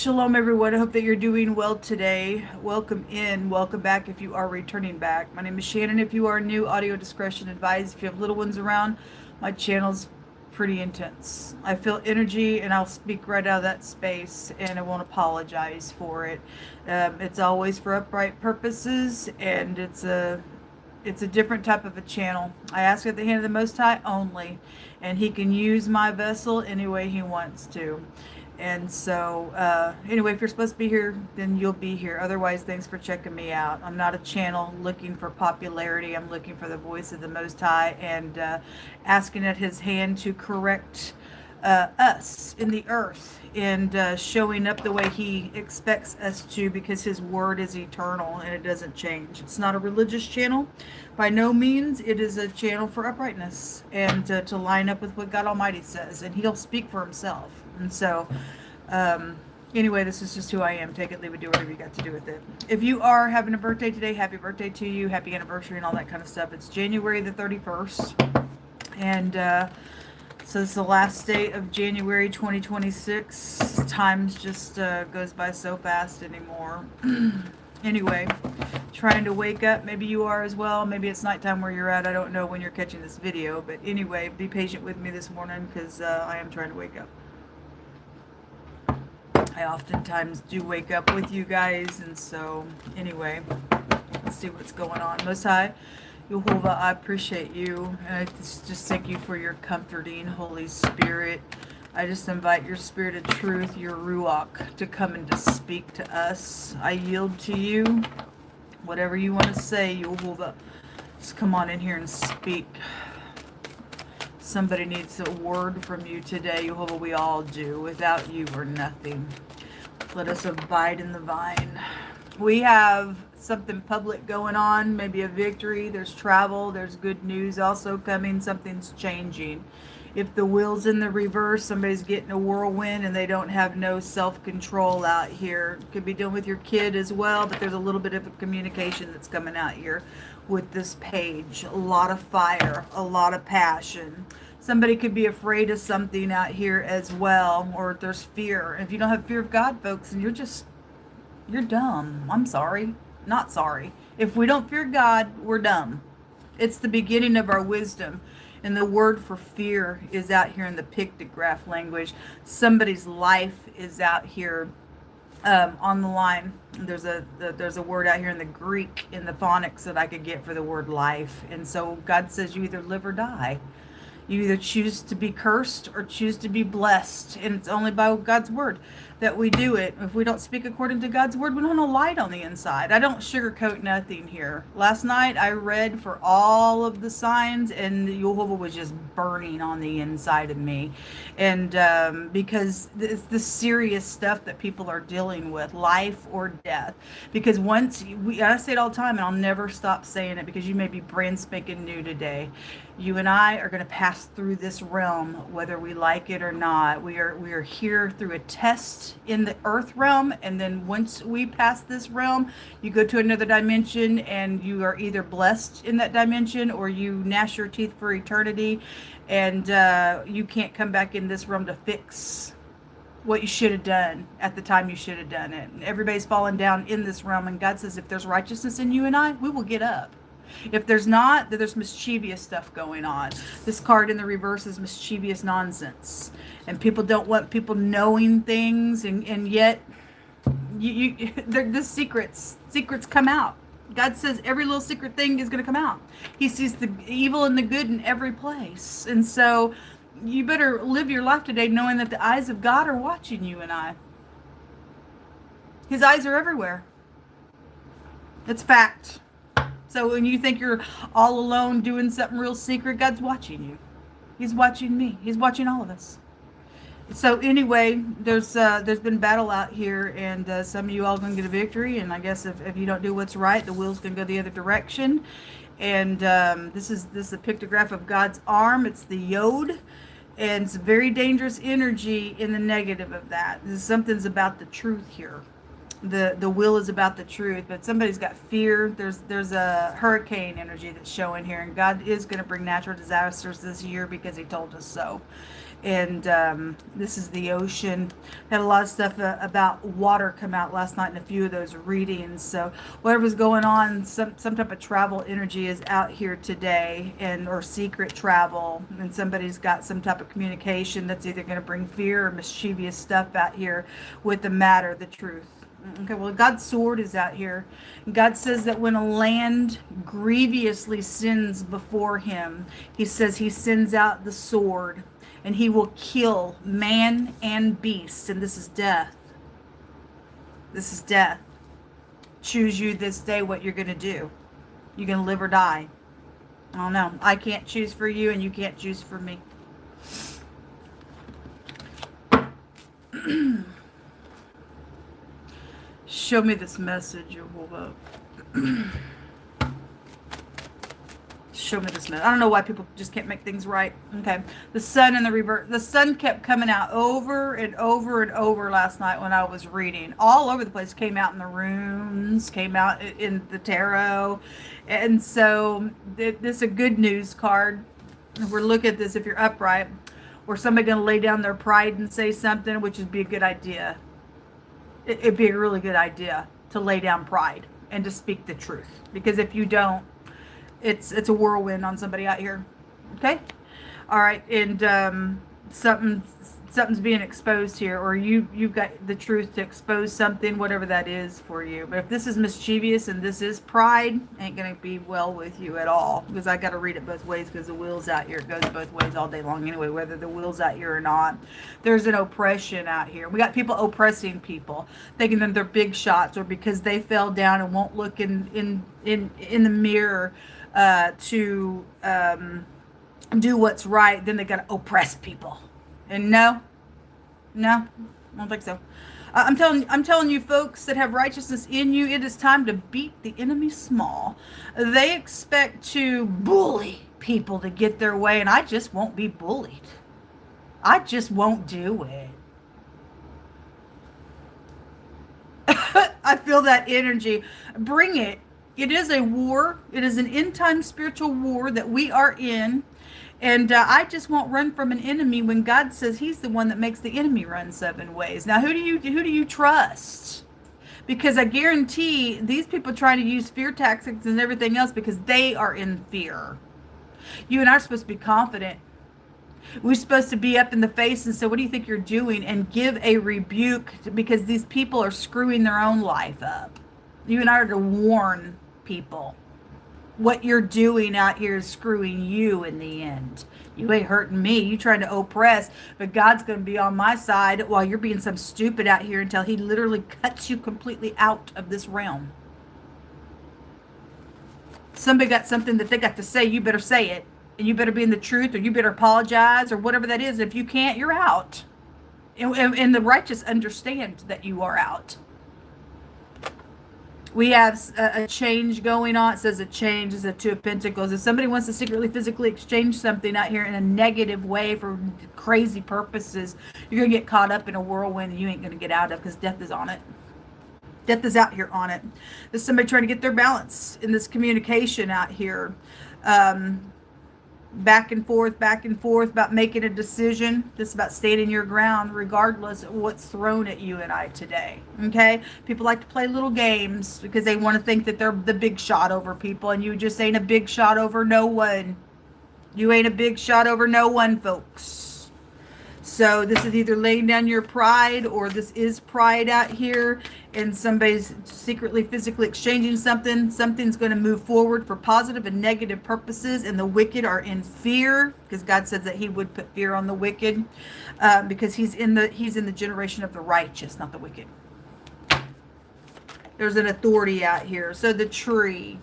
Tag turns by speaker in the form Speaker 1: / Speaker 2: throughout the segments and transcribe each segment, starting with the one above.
Speaker 1: Shalom, everyone. I hope that you're doing well today. Welcome in. Welcome back if you are returning back. My name is Shannon. If you are new, audio discretion advised. If you have little ones around, my channel's pretty intense. I feel energy and I'll speak right out of that space and I won't apologize for it. It's always for upright purposes and it's a different type of a channel. I ask at the hand of the Most High only, and He can use my vessel any way He wants to. And so, anyway, if you're supposed to be here, then you'll be here. Otherwise, thanks for checking me out. I'm not a channel looking for popularity. I'm looking for the voice of the Most High and asking at His hand to correct us in the earth and showing up the way He expects us to, because His word is eternal and it doesn't change. It's not a religious channel. By no means. It is a channel for uprightness and to line up with what God Almighty says, and He'll speak for Himself. And so, anyway, this is just who I am. Take it, leave it, do whatever you got to do with it. If you are having a birthday today, happy birthday to you, happy anniversary and all that kind of stuff. It's January the 31st. And so it's the last day of January 2026. Times just goes by so fast anymore. Anyway, trying to wake up. Maybe you are as well. Maybe it's nighttime where you're at. I don't know when you're catching this video. But anyway, be patient with me this morning because I am trying to wake up. I oftentimes do wake up with you guys, and so anyway, let's see what's going on. Most High, Yehovah, I appreciate you, and I just thank you for your comforting Holy Spirit. I just invite your Spirit of truth, your Ruach, to come and to speak to us. I yield to you. Whatever you want to say, Yehovah, just come on in here and speak. Somebody needs a word from you today, Yehovah. We all do. Without you, we're nothing. Let us abide in the vine. We have something public going on, maybe a victory. There's travel. There's good news also coming. Something's changing. If the wheel's in the reverse, somebody's getting a whirlwind and they don't have no self-control out here. Could be dealing with your kid as well, but there's a little bit of a communication that's coming out here with this page. A lot of fire, a lot of passion. Somebody could be afraid of something out here as well, or there's fear. If you don't have fear of God, folks, and you're dumb. I'm sorry. Not sorry. If we don't fear God, we're dumb. It's the beginning of our wisdom. And the word for fear is out here in the pictograph language. Somebody's life is out here on the line. There's a word out here in the Greek, in the phonics, that I could get for the word life. And so God says you either live or die. You either choose to be cursed or choose to be blessed. And it's only by God's word that we do it. If we don't speak according to God's word, we don't have no light on the inside. I don't sugarcoat nothing here. Last night I read for all of the signs, and Yehovah was just burning on the inside of me. And because it's the serious stuff that people are dealing with, life or death. Because I say it all the time, and I'll never stop saying it, because you may be brand spanking new today. You and I are going to pass through this realm, whether we like it or not. We are here through a test in the earth realm, and then once we pass this realm, you go to another dimension, and you are either blessed in that dimension or you gnash your teeth for eternity, and you can't come back in this realm to fix what you should have done at the time you should have done it. Everybody's fallen down in this realm, and God says if there's righteousness in you and I, we will get up. If there's not, then there's mischievous stuff going on. This card in the reverse is mischievous nonsense. And people don't want people knowing things, and yet the secrets come out. God says every little secret thing is going to come out. He sees the evil and the good in every place. And so you better live your life today knowing that the eyes of God are watching you and I. His eyes are everywhere. It's fact. So when you think you're all alone doing something real secret, God's watching you. He's watching me. He's watching all of us. So anyway, there's been battle out here, and some of you all going to get a victory. And I guess if you don't do what's right, the wheel's going to go the other direction. And this is a pictograph of God's arm. It's the yod. And it's very dangerous energy in the negative of that. Something's about the truth here. The will is about the truth, but somebody's got fear. There's a hurricane energy that's showing here, and God is going to bring natural disasters this year because He told us so. And this is the ocean. Had a lot of stuff about water come out last night in a few of those readings. So whatever's going on, some type of travel energy is out here today, and or secret travel, and somebody's got some type of communication that's either going to bring fear or mischievous stuff out here with the matter, the truth. Okay, well, God's sword is out here. God says that when a land grievously sins before him, he says he sends out the sword, and he will kill man and beast. And this is death. This is death. Choose you this day what you're going to do. You're going to live or die. I don't know. I can't choose for you, and you can't choose for me. Show me this message, Jehovah. Show me this message. I don't know why people just can't make things right. Okay. The sun and the reverse. The sun kept coming out over and over and over last night when I was reading. All over the place. Came out in the runes. Came out in the tarot. And so this is a good news card. If we're looking at this, if you're upright, or somebody going to lay down their pride and say something, which would be a good idea. It'd be a really good idea to lay down pride and to speak the truth. Because if you don't, it's a whirlwind on somebody out here. Okay? All right. And something's being exposed here, or you've got the truth to expose something, whatever that is for you. But if this is mischievous and this is pride, ain't gonna be well with you at all. Because I got to read it both ways, because the wheel's out here. It goes both ways all day long anyway, whether the wheel's out here or not. There's an oppression out here. We got people oppressing people, thinking that they're big shots, or because they fell down and won't look in the mirror to do what's right, then they got to oppress people. And no, I don't think so. I'm telling you, folks that have righteousness in you, it is time to beat the enemy small. They expect to bully people to get their way, and I just won't be bullied. I just won't do it. I feel that energy. Bring it. It is a war. It is an end-time spiritual war that we are in. And I just won't run from an enemy when God says he's the one that makes the enemy run 7 ways. Now, who do you trust? Because I guarantee these people try to use fear tactics and everything else because they are in fear. You and I are supposed to be confident. We're supposed to be up in the face and say, what do you think you're doing? And give a rebuke, because these people are screwing their own life up. You and I are to warn people. What you're doing out here is screwing you in the end. You ain't hurting me. You trying to oppress, but God's going to be on my side while you're being some stupid out here until he literally cuts you completely out of this realm. Somebody got something that they got to say, you better say it. And you better be in the truth, or you better apologize, or whatever that is. If you can't, you're out. And the righteous understand that you are out. We have a change going on. It says a change is a 2 of Pentacles. If somebody wants to secretly, physically exchange something out here in a negative way for crazy purposes, you're going to get caught up in a whirlwind and you ain't going to get out of, because death is on it. Death is out here on it. There's somebody trying to get their balance in this communication out here. Back and forth about making a decision. This is about standing your ground regardless of what's thrown at you and I today. Okay? People like to play little games because they want to think that they're the big shot over people, and you just ain't a big shot over no one. You ain't a big shot over no one, folks. So this is either laying down your pride, or this is pride out here, and somebody's secretly, physically exchanging something. Something's going to move forward for positive and negative purposes, and the wicked are in fear, because God says that he would put fear on the wicked, because he's in the generation of the righteous, not the wicked. There's an authority out here. So the tree.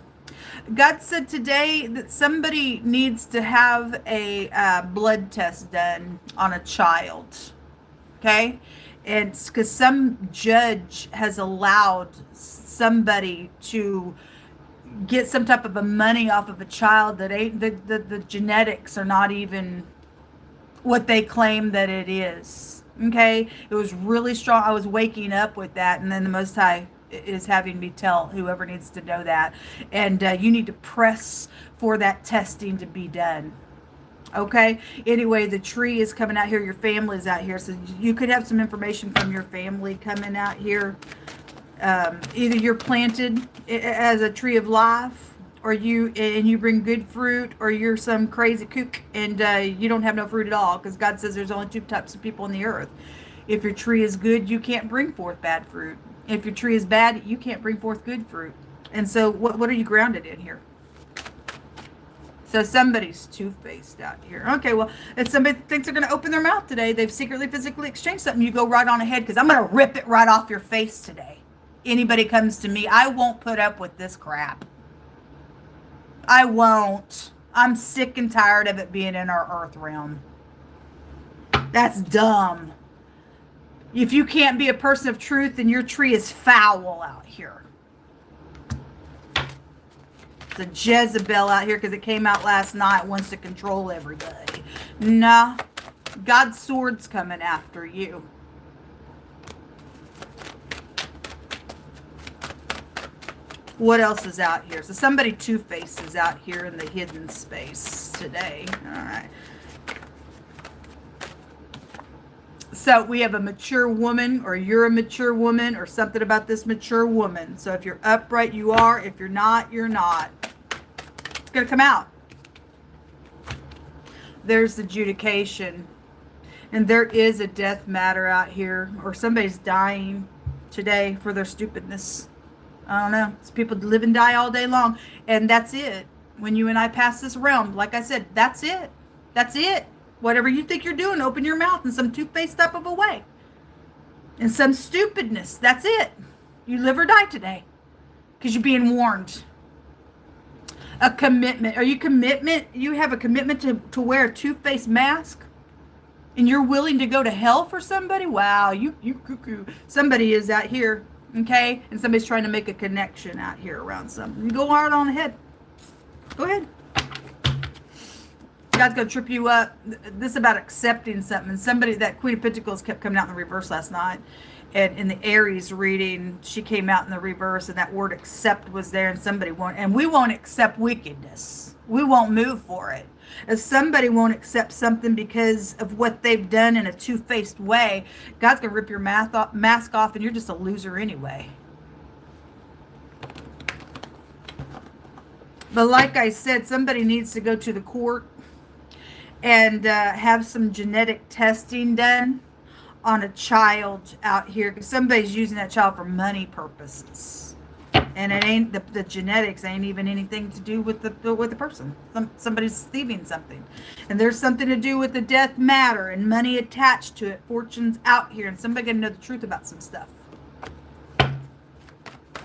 Speaker 1: God said today that somebody needs to have a blood test done on a child. Okay? And it's because some judge has allowed somebody to get some type of a money off of a child that ain't, the genetics are not even what they claim that it is. Okay? It was really strong. I was waking up with that, and then the Most High is having me tell whoever needs to know that. And you need to press for that testing to be done. Okay. Anyway, the tree is coming out here. Your family is out here. So you could have some information from your family coming out here. Either you're planted as a tree of life, or you bring good fruit, or you're some crazy kook and you don't have no fruit at all, because God says there's only two types of people on the earth. If your tree is good, you can't bring forth bad fruit. If your tree is bad, you can't bring forth good fruit. And so what are you grounded in here? So somebody's two-faced out here. Okay, well, if somebody thinks they're going to open their mouth today, they've secretly, physically exchanged something, you go right on ahead, because I'm going to rip it right off your face today. Anybody comes to me, I won't put up with this crap. I won't. I'm sick and tired of it being in our earth realm. That's dumb. If you can't be a person of truth, then your tree is foul out here. It's a Jezebel out here because it came out last night, wants to control everybody. Nah, God's sword's coming after you. What else is out here? So somebody two-faced is out here in the hidden space today. All right. So we have a mature woman, or you're a mature woman, or something about this mature woman. So if you're upright, you are. If you're not, you're not. It's going to come out. There's adjudication. And there is a death matter out here, or somebody's dying today for their stupidness. I don't know. It's people live and die all day long. And that's it. When you and I pass this realm, like I said, that's it. That's it. Whatever you think you're doing, open your mouth in some two-faced type of a way. In some stupidness. That's it. You live or die today. Because you're being warned. A commitment. Are you commitment? You have a commitment to wear a two-faced mask? And you're willing to go to hell for somebody? Wow, you cuckoo. Somebody is out here, okay? And somebody's trying to make a connection out here around something. You go hard on ahead. Go ahead. God's going to trip you up. This is about accepting something. And somebody, that Queen of Pentacles kept coming out in the reverse last night. And in the Aries reading, she came out in the reverse, and that word accept was there, and somebody won't. And we won't accept wickedness. We won't move for it. If somebody won't accept something because of what they've done in a two-faced way, God's going to rip your mask off, and you're just a loser anyway. But like I said, somebody needs to go to the court and have some genetic testing done on a child out here, because somebody's using that child for money purposes, and it ain't the genetics ain't even anything to do with the person. Somebody's thieving something, and there's something to do with the death matter and money attached to it. Fortune's out here, and somebody gonna know the truth about some stuff.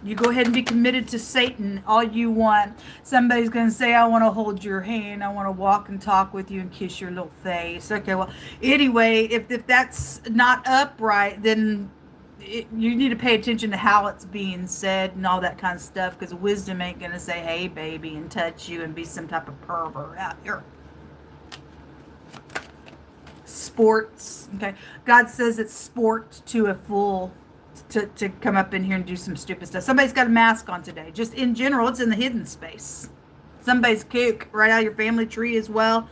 Speaker 1: You go ahead and be committed to Satan all you want. Somebody's going to say, I want to hold your hand. I want to walk and talk with you and kiss your little face. Okay, well, anyway, if that's not upright, then you need to pay attention to how it's being said and all that kind of stuff, because wisdom ain't going to say, hey, baby, and touch you and be some type of pervert out here. Sports. Okay, God says it's sport to a fool. To come up in here and do some stupid stuff. Somebody's got a mask on today. Just in general, it's in the hidden space. Somebody's kook right out of your family tree as well.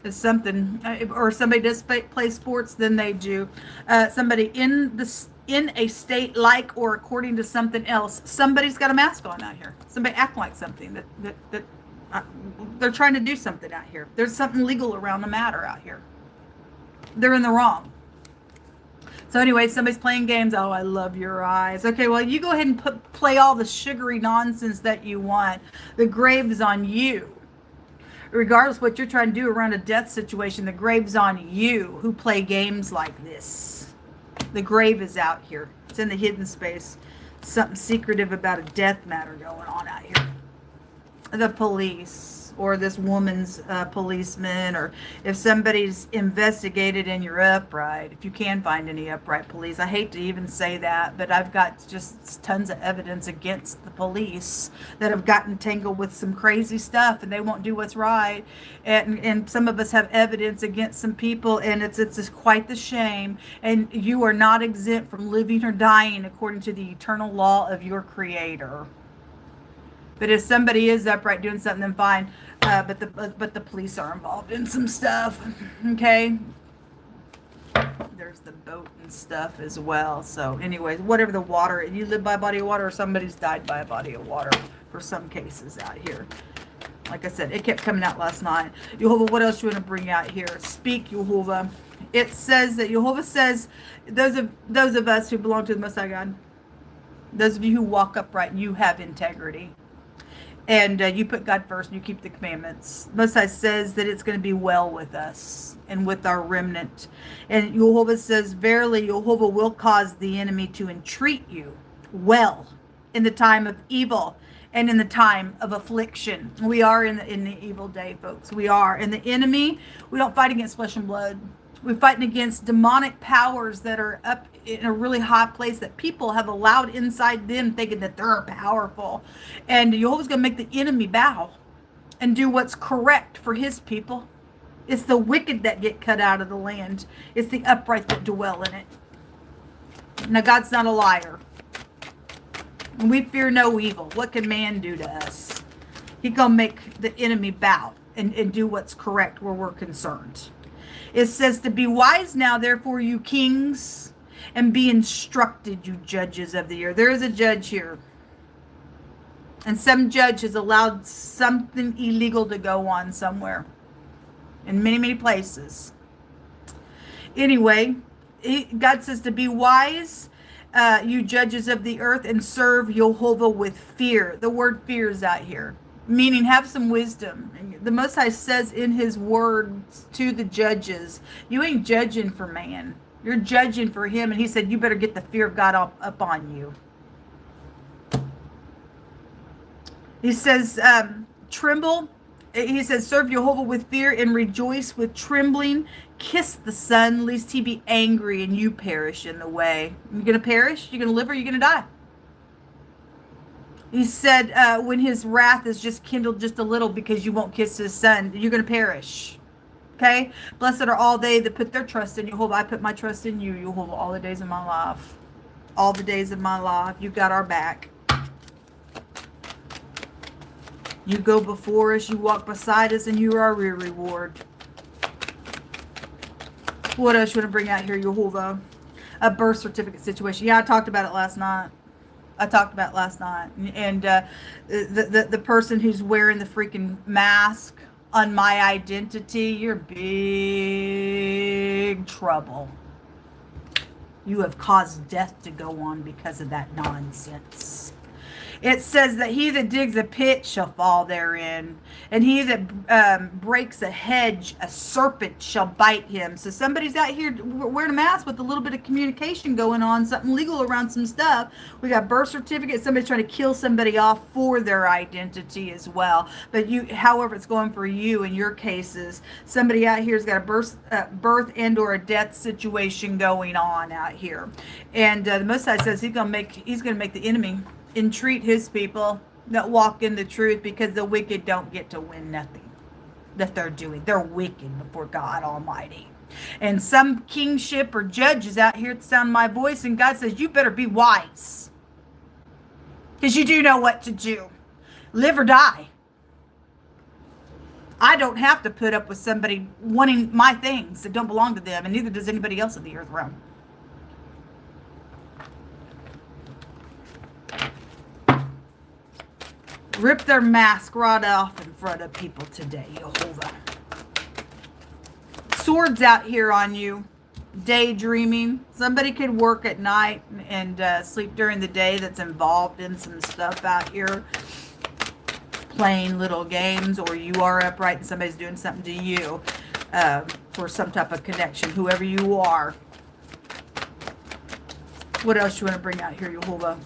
Speaker 1: Is something, or somebody does play sports, then they do. Somebody in a state like or according to something else. Somebody's got a mask on out here. Somebody act like something that they're trying to do something out here. There's something legal around the matter out here. They're in the wrong. So anyway, somebody's playing games. Oh, I love your eyes. Okay, well, you go ahead and play all the sugary nonsense that you want. The grave is on you. Regardless of what you're trying to do around a death situation, the grave's on you who play games like this. The grave is out here. It's in the hidden space. Something secretive about a death matter going on out here. The police. Or this woman's policeman, or if somebody's investigated and you're upright, if you can find any upright police. I hate to even say that, but I've got just tons of evidence against the police that have gotten tangled with some crazy stuff, and they won't do what's right. And some of us have evidence against some people, and it's quite the shame. And you are not exempt from living or dying according to the eternal law of your Creator. But if somebody is upright doing something, then fine. But the police are involved in some stuff. Okay. There's the boat and stuff as well. So anyways, whatever the water, you live by a body of water or somebody's died by a body of water for some cases out here. Like I said, it kept coming out last night. Jehovah, what else do you want to bring out here? Speak, Jehovah. It says that Jehovah says, those of us who belong to the Most High God, those of you who walk upright, you have integrity. And you put God first and you keep the commandments. Most High says that it's going to be well with us and with our remnant. And Jehovah says, verily, Jehovah will cause the enemy to entreat you well in the time of evil and in the time of affliction. We are in the evil day, folks. We are. And the enemy, we don't fight against flesh and blood. We're fighting against demonic powers that are up in a really high place that people have allowed inside them, thinking that they're powerful. And Jehovah's going to make the enemy bow and do what's correct for his people. It's the wicked that get cut out of the land. It's the upright that dwell in it. Now, God's not a liar. And we fear no evil. What can man do to us? He's going to make the enemy bow and do what's correct where we're concerned. It says to be wise now, therefore, you kings, and be instructed, you judges of the earth. There is a judge here. And some judge has allowed something illegal to go on somewhere. In many, many places. Anyway, God says to be wise, you judges of the earth, and serve Jehovah with fear. The word fear is out here. Meaning have some wisdom. The Most High says in his words to the judges, you ain't judging for man. You're judging for him. And he said, you better get the fear of God up on you. He says, tremble. He says, serve Jehovah with fear and rejoice with trembling. Kiss the Son, lest he be angry and you perish in the way. You're going to perish? You're going to live or you're going to die? He said, when his wrath is just kindled just a little because you won't kiss his Son, you're going to perish. Okay? Blessed are all they that put their trust in Jehovah. I put my trust in you, Jehovah, all the days of my life. All the days of my life. You got our back. You go before us, you walk beside us, and you are our rear reward. What else you want to bring out here, Jehovah? A birth certificate situation. Yeah, I talked about it last night. And the person who's wearing the freaking mask on my identity, you're big trouble. You have caused death to go on because of that nonsense. It says that he that digs a pit shall fall therein, and he that breaks a hedge, a serpent shall bite him. So somebody's out here wearing a mask with a little bit of communication going on, something legal around some stuff. We got birth certificates, somebody's trying to kill somebody off for their identity as well. But however it's going for you in your cases, somebody out here's got a birth and or a death situation going on out here. And the Most High says he's going to make the enemy entreat his people that walk in the truth, because the wicked don't get to win nothing that they're doing. They're wicked before God Almighty. And some kingship or judges out here at the sound of my voice, and God says, you better be wise, because you do know what to do. Live or die. I don't have to put up with somebody wanting my things that don't belong to them, and neither does anybody else in the earth realm. Rip their mask right off in front of people today, Jehovah. Swords out here on you. Daydreaming. Somebody could work at night and sleep during the day that's involved in some stuff out here. Playing little games, or you are upright and somebody's doing something to you for some type of connection, whoever you are. What else do you want to bring out here, Jehovah?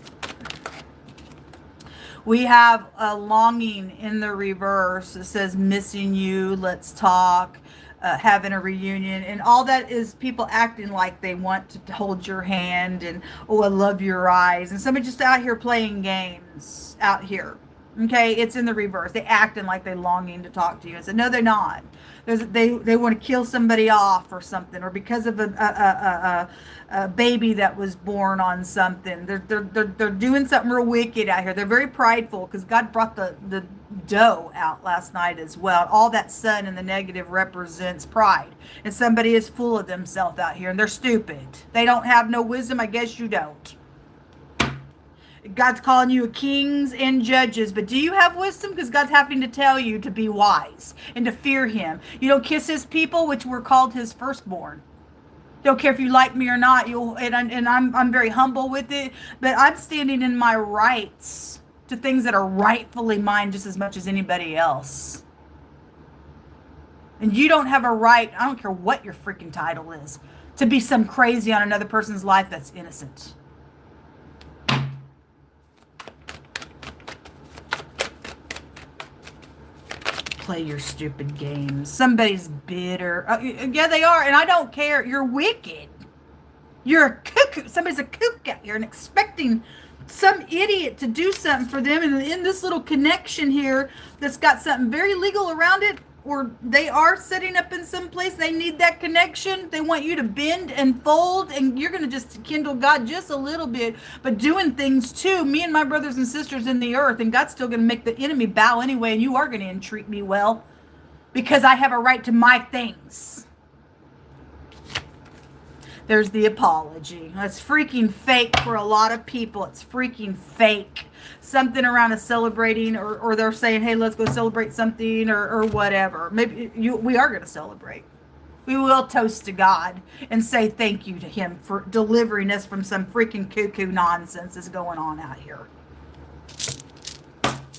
Speaker 1: We have a longing in the reverse. It says, missing you, let's talk, having a reunion. And all that is people acting like they want to hold your hand and, oh, I love your eyes. And somebody just out here playing games out here. Okay, it's in the reverse. They acting like they're longing to talk to you. I said, no, they're not. They want to kill somebody off or something, or because of a baby that was born on something. They're doing something real wicked out here. They're very prideful because God brought the dough out last night as well. All that sun and the negative represents pride, and somebody is full of themselves out here, and they're stupid. They don't have no wisdom. I guess you don't. God's calling you kings and judges, but do you have wisdom? Because God's having to tell you to be wise and to fear him. You don't kiss his people, which were called his firstborn. Don't care if you like me or not. I'm very humble with it, but I'm standing in my rights to things that are rightfully mine just as much as anybody else. And you don't have a right, I don't care what your freaking title is, to be some crazy on another person's life that's innocent. Play your stupid games. Somebody's bitter. Yeah, they are. And I don't care. You're wicked. You're a cuckoo. Somebody's a kook out here and expecting some idiot to do something for them. And in this little connection here that's got something very legal around it, or they are setting up in some place, they need that connection. They want you to bend and fold, and you're going to just kindle God just a little bit, but doing things too. Me and my brothers and sisters in the earth, and God's still going to make the enemy bow anyway, and you are going to entreat me well because I have a right to my things. There's the apology. That's freaking fake for a lot of people. It's freaking fake. Something around a celebrating, or they're saying, hey, let's go celebrate something, or whatever. Maybe we are going to celebrate. We will toast to God and say thank you to him for delivering us from some freaking cuckoo nonsense that's going on out here.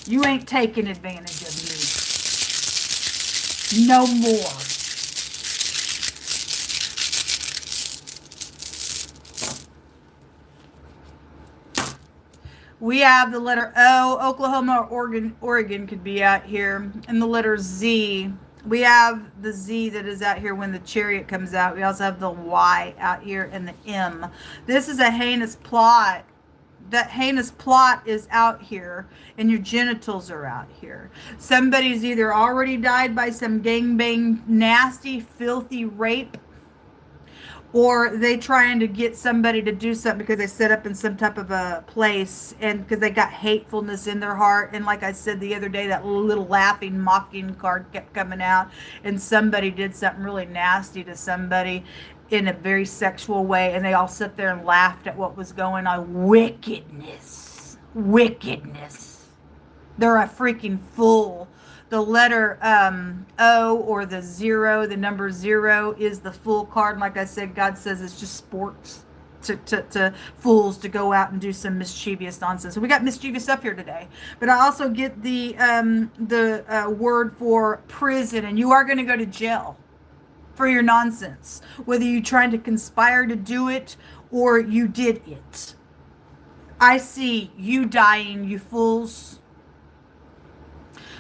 Speaker 1: You ain't taking advantage of me. No more. We have the letter O. Oklahoma or Oregon could be out here. And the letter Z. We have the Z that is out here when the chariot comes out. We also have the Y out here and the M. This is a heinous plot. That heinous plot is out here, and your genitals are out here. Somebody's either already died by some gangbang, nasty, filthy rape, or they trying to get somebody to do something because they set up in some type of a place, and because they got hatefulness in their heart. And like I said the other day, that little laughing, mocking card kept coming out, and somebody did something really nasty to somebody in a very sexual way, and they all sat there and laughed at what was going on. Wickedness. Wickedness. They're a freaking fool. The letter O, or the 0, the number 0 is the fool card. Like I said, God says it's just sports to fools to go out and do some mischievous nonsense. So we got mischievous stuff here today. But I also get the word for prison, and you are going to go to jail for your nonsense, whether you trying to conspire to do it or you did it. I see you dying, you fools.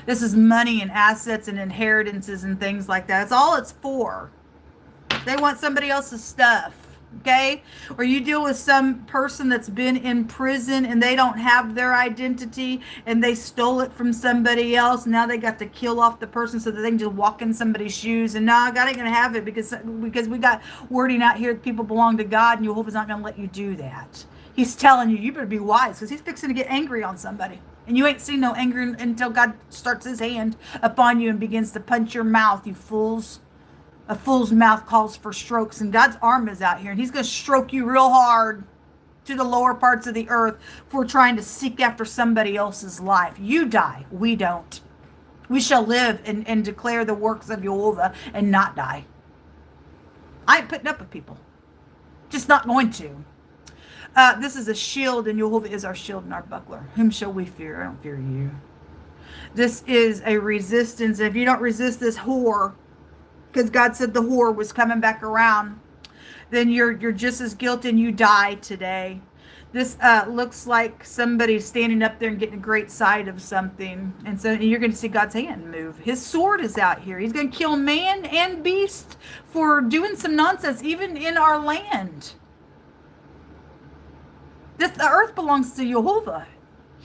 Speaker 1: This is money and assets and inheritances and things like that. That's all it's for. They want somebody else's stuff, okay? Or you deal with some person that's been in prison and they don't have their identity and they stole it from somebody else. Now they got to kill off the person so that they can just walk in somebody's shoes. And now God ain't going to have it because we got wording out here that people belong to God, and Jehovah's not going to let you do that. He's telling you, you better be wise, because he's fixing to get angry on somebody. And you ain't seen no anger until God starts his hand upon you and begins to punch your mouth, you fools. A fool's mouth calls for strokes, and God's arm is out here, and he's going to stroke you real hard to the lower parts of the earth for trying to seek after somebody else's life. You die. We don't. We shall live and declare the works of Jehovah and not die. I ain't putting up with people. Just not going to. This is a shield, and Jehovah is our shield and our buckler. Whom shall we fear? I don't fear you. This is a resistance. If you don't resist this whore, because God said the whore was coming back around, then you're just as guilty and you die today. This looks like somebody standing up there and getting a great sight of something. And so you're going to see God's hand move. His sword is out here. He's going to kill man and beast for doing some nonsense, even in our land. The earth belongs to Jehovah.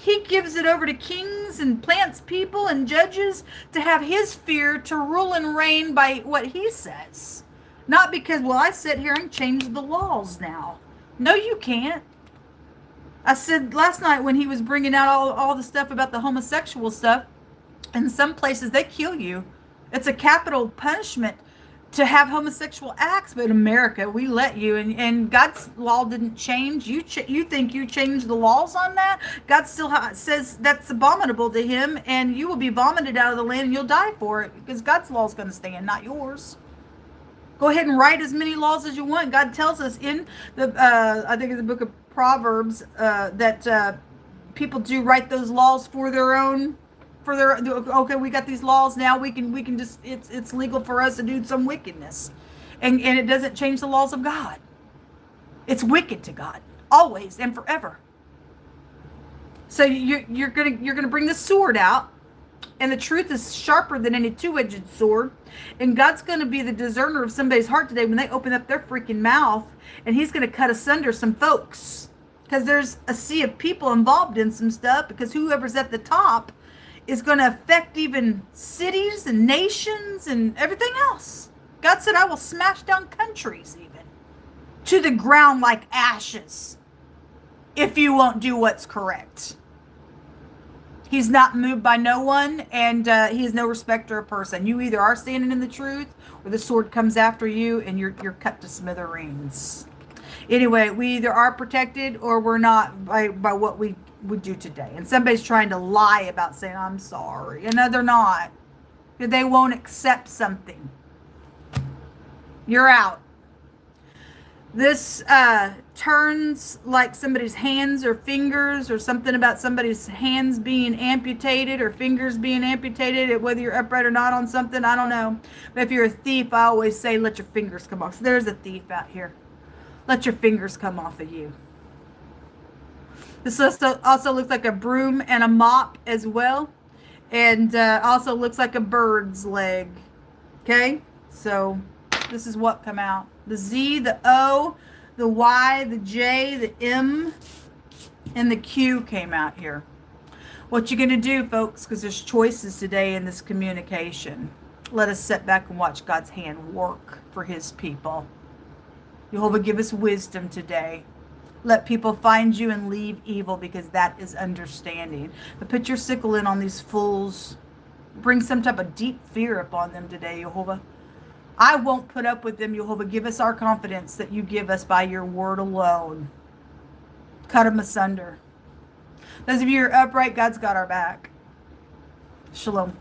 Speaker 1: He gives it over to kings and plants people and judges to have his fear to rule and reign by what he says. Not because, well, I sit here and change the laws now. No, you can't. I said last night when he was bringing out all the stuff about the homosexual stuff, in some places they kill you. It's a capital punishment to have homosexual acts, but in America we let you, and God's law didn't change. You think you changed the laws on that? God still says that's abominable to him, and you will be vomited out of the land and you'll die for it, because God's law is going to stand, not yours. Go ahead and write as many laws as you want. God tells us in the I think it's the book of Proverbs that people do write those laws for their own. Okay, we got these laws now, we can just, it's legal for us to do some wickedness, and it doesn't change the laws of God. It's wicked to God always and forever. So you're gonna bring the sword out, and the truth is sharper than any two-edged sword, and God's gonna be the discerner of somebody's heart today when they open up their freaking mouth, and he's gonna cut asunder some folks, because there's a sea of people involved in some stuff, because whoever's at the top is going to affect even cities and nations and everything else. God said, I will smash down countries even to the ground like ashes if you won't do what's correct. He's not moved by no one, and he is no respecter of person. You either are standing in the truth, or the sword comes after you and you're cut to smithereens. Anyway, we either are protected or we're not by what we would do today. And somebody's trying to lie about saying, I'm sorry. And no, they're not. They won't accept something. You're out. This turns like somebody's hands or fingers, or something about somebody's hands being amputated or fingers being amputated, whether you're upright or not on something, I don't know. But if you're a thief, I always say, let your fingers come off. So there's a thief out here. Let your fingers come off of you. This also looks like a broom and a mop as well. And also looks like a bird's leg. Okay? So this is what come out. The Z, the O, the Y, the J, the M, and the Q came out here. What you going to do, folks, because there's choices today in this communication. Let us sit back and watch God's hand work for his people. Jehovah, give us wisdom today. Let people find you and leave evil, because that is understanding. But put your sickle in on these fools. Bring some type of deep fear upon them today, Jehovah. I won't put up with them, Jehovah. Give us our confidence that you give us by your word alone. Cut them asunder. Those of you who are upright, God's got our back. Shalom.